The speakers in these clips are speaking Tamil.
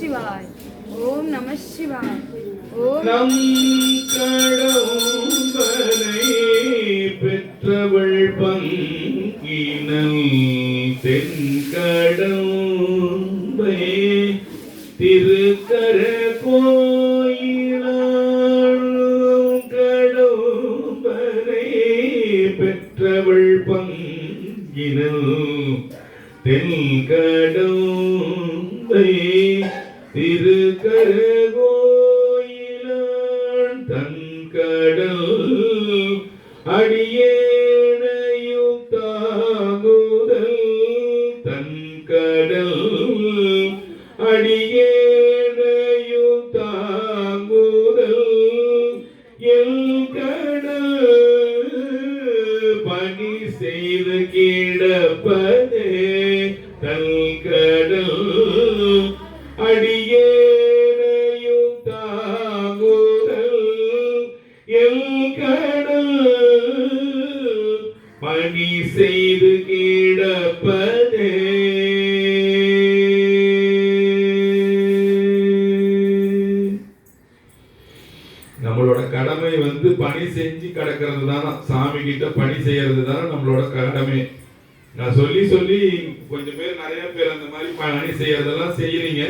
சிவாய். ஓம் நம சிவாய். ஓம் நம் கடவுளை பெற்றவள் பங்கினல் தென்கடம்பை திருக்கர கோயிலாள் கடவுளை பெற்றவள் பங்கினல் தென்கடம்பை திருக்கர கோயிலாள் தன்கடல் அடியேனையும் தாங்குதல் தன்கடல் அடியேனையும் தாங்குதல் எல் கடல் பணி செய்து கிடப்பதே தன்கடல் அடியேனையும் தாங்குதல் எல் கடல் பணி செய்து கிடப்பதே. நம்மளோட கடமை பணி செஞ்சு கிடக்கிறது தானே, சாமி கிட்ட பணி செய்யறது தானே நம்மளோட கடமை. நான் சொல்லி சொல்லி கொஞ்சம் பேர் நிறைய பேர் அந்த மாதிரி பணி செய்யறதெல்லாம் செய்யறீங்க.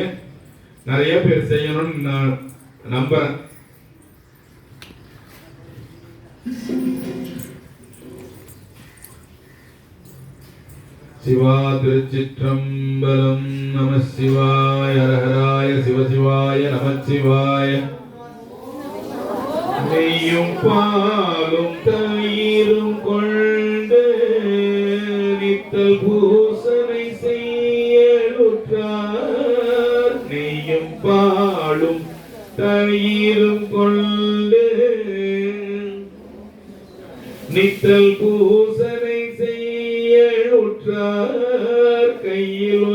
நிறைய பேர் செய்யணும்னு நான் நம்புறேன். சிவா திருச்சிற்றம்பலம். நம சிவாய. ஹரஹராய சிவசிவாய நமச்சிவாய. நெய்யும் பாலும் தயிரும் கொண்டு நித்தல் பூசனை செய்யலுற்றார். நெய்யும் பாலும் தயிரும் கொண்டு நித்தல் பூசனை செய்யலுற்றார். கையில்